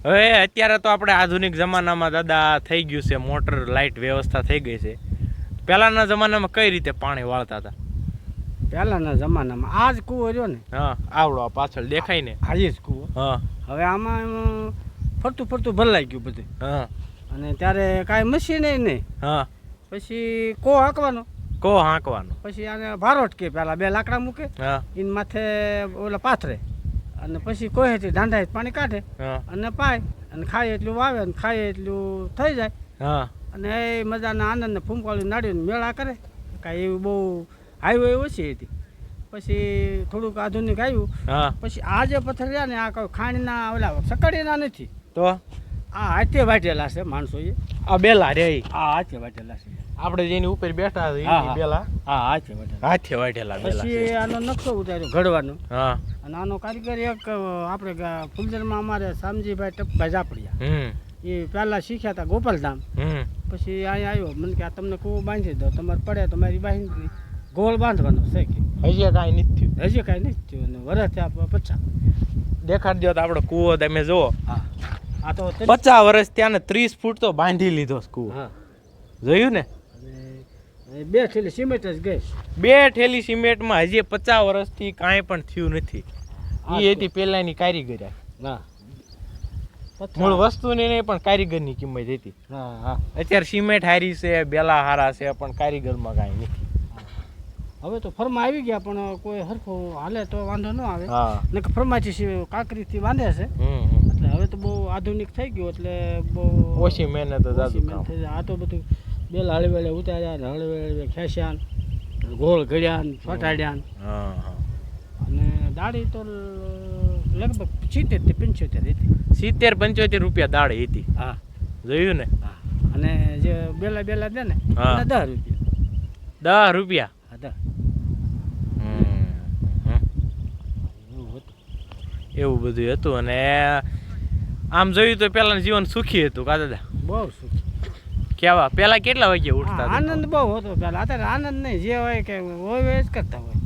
હવે અત્યારે તો આપણે આધુનિક જમાનામાં દાદા થઈ ગયું છે, મોટર લાઇટ વ્યવસ્થા થઈ ગઈ છે. પહેલાના જમાનામાં કઈ રીતે પાણી વાળતા હતા? પહેલાના જમાનામાં આ જ કૂવો રહ્યો ને. હા, આવડો પાછળ દેખાય ને, આ જ કૂવો. હા. હવે આમાં ફરતું ફરતું ભલાઈ ગયું બધું. હા. અને ત્યારે કાંઈ મશીન નહીં. હા. પછી કો હાંકવાનો. કો હાંકવાનો. પછી આને ભારોટ કે પેલા 2 લાકડા મૂકે. હા. એની માથે ઓલા પાથરે અને પછી કોહેથી ઢાંઢાઈ પાણી કાઢે અને પાય અને ખાય એટલું વાવે અને ખાય એટલું થઈ જાય. હા. અને એ મજાના આનંદને ફૂંકવાળી નાડીને મેળા કરે. કાંઈ એવું બહુ હાઈવે ઓછી હતી. પછી થોડુંક આધુનિક આવ્યું. પછી આ જે પથ્થર રહ્યા ને આ કોઈ ખાંડના ઓલા સકડીના નથી. તો આ હાથે વાટેલા છે માણસોએ. આ બેલા રે આ હાથે વાટેલા છે. આપણે જેની ઉપર બેઠા હતા બેલા. હા, હાથે વાટેલા બેલા. પછી આનો નકશો ઉતાર્યો ઘડવાનો. હા. અને આનો કારીગર એક આપણે ફૂલજરમાં અમારે શામજીભાઈ ટપભાઈ ઝાપડિયા. એ પહેલા શીખ્યા હતા ગોપાલધામ. પછી અહીંયા આવ્યો મને કે આ તમને કૂવો બાંધી દો, તમારે પડે તો મારી બાંધી ગોળ બાંધવાનો છે કે. હજી કાંઈ નથી થયું. હજી કાંઈ નથી થયું. અને વરસ થયા 50. દેખાડજો તો આપણો કૂવો તમે જુઓ. હા, આ તો 50 વર્ષ ત્યાં ને 30 ફૂટ તો બાંધી લીધો કૂવો. હા, જોયું ને. 2 થેલી સિમેન્ટ જ ગઈ. 2 થેલી સિમેન્ટમાં હજી 50 વર્ષથી કાંઈ પણ થયું નથી. એ હતી પેલાની કારીગરી. હા, મૂળ વસ્તુની નહીં પણ કારીગરની કિંમત હતી. હા હા. અત્યારે સિમેન્ટ હારી છે, બેલા હારા છે, પણ કારીગરમાં કાંઈ નથી. હવે તો ફરમાં આવી ગયા પણ કોઈ હરખું હાલે તો વાંધો ન આવે. ને ફરમાથી કાંકરીથી બાંધે છે. એટલે હવે તો બહુ આધુનિક થઈ ગયું એટલે બહુ ઓછી મહેનત જ. આ તો બધું બેલા હળવેળે ઉતાર્યા ને હળવેળે ખેંચ્યા, ગોળ ઘડ્યા ને ફટાડ્યા. અને દાડી તો લગભગ 70 થી 75 હતી. 70-75 રૂપિયા દાડી હતી. હા, જોયું ને. હા. અને જે બેલા દે ને 10 રૂપિયા. 10 રૂપિયા. એવું બધું હતું. અને આમ જોયું તો પેલાનું જીવન સુખી હતું કા દાદા? બહુ સુખી. કેવા પેલા કેટલા વાગે ઉઠતા? આનંદ બહુ હતો પેલા. અત્યારે આનંદ નહીં, જે હોય કે હોય જ કરતા હોય.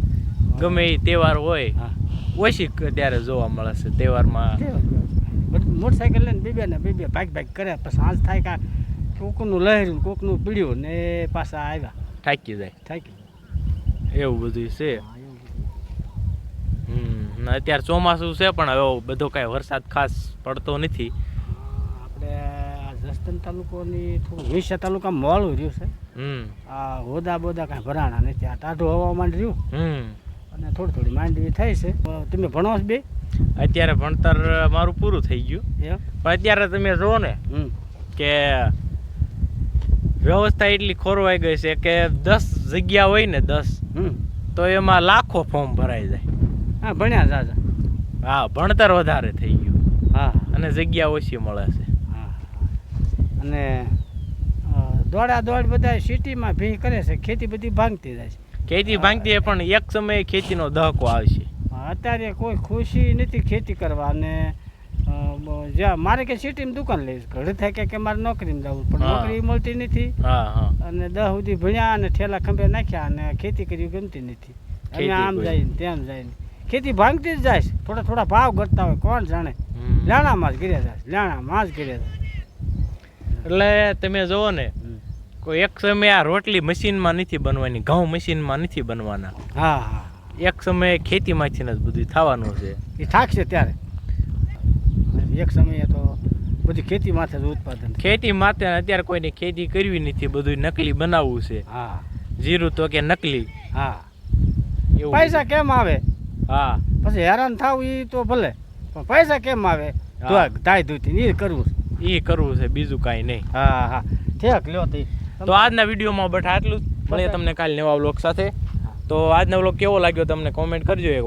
ગમે એ તહેવાર હોય ઓછી ત્યારે જોવા મળે છે. તહેવારમાં મોટરસાઇકલ લઈને બે ભાગ કરે. પછી સાંજ થાય કા કોકનું લહેર્યું કોકનું પીડ્યું ને પાછા આવ્યા. થાકી જાય. એવું બધું છે. અત્યારે ચોમાસું છે પણ હવે બધો કાંઈ વરસાદ ખાસ પડતો નથી. આપણે જસદણ તાલુકોની થોડું વિસા તાલુકામાં મોડું રહ્યું છે. આ હોદા બોદા કાંઈ ભરાણા નથી. આ ટાઢું હવામાન રહ્યું અને થોડી માંડવી થઈ છે. તમે ભણો છો બે? અત્યારે ભણતર મારું પૂરું થઈ ગયું. પણ અત્યારે તમે જુઓ ને કે વ્યવસ્થા એટલી ખોરવાઈ ગઈ છે કે 10 જગ્યા હોય ને 10 તો એમાં લાખો ફોર્મ ભરાઈ જાય. હા, ભણ્યા જાજા. હા, ભણતર વધારે થઈ ગયું. હા, અને જગ્યા ઓછી મળે છે. હા, અને દોડ બધા સિટીમાં ભી કરે છે. ખેતી બધી ભાંગતી જાય છે. ખેતી ભાંગતી પણ એક સમયે ખેતીનો દહકો આવશે. અત્યારે કોઈ ખુશી નથી ખેતી કરવા. અને જ્યાં મારે કે સિટીમાં દુકાન લઈશ, ઘરે થાય કે મારે નોકરીમાં જવું પણ નોકરી મળતી નથી. અને 10 સુધી ભણ્યા અને ઠેલા ખંભે નાખ્યા અને ખેતી કરી ગમતી નથી. આમ જાય ને તેમ જાય ને ખેતી ભાંગતી જ જાય. થોડા ભાવ ઘટતા હોય, કોણ જાણે. લેણામાં જ ગીર્યા જાય. એટલે તમે જુઓ ને કોઈ એક સમયે આ રોટલી મશીનમાં નથી બનવાની, ઘઉં મશીનમાં નથી બનવાના. હા, એક સમયે ખેતીમાંથી જ બધું થવાનું છે. એ થાકશે ત્યારે. એક સમયે તો બધી ખેતી માથે જ ઉત્પાદન. ખેતી માથે અત્યારે કોઈને ખેતી કરવી નથી, બધું નકલી બનાવવું છે. હા, જીરું તો કે નકલી. હા, પૈસા કેમ આવે? હા, પછી હેરાન થાવ એ તો ભલે, પણ પૈસા કેમ આવે? ધાય ધૂતી એ કરવું છે, બીજું કાંઈ નહીં. હા, ઠેક લ્યો. તો આજના વિડીયોમાં બટ આટલું જ. મળીએ તમને કાલે નવા વ્લોગ સાથે. તો આજનો વ્લોગ કેવો લાગ્યો તમને કોમેન્ટ કરજો એકવાર.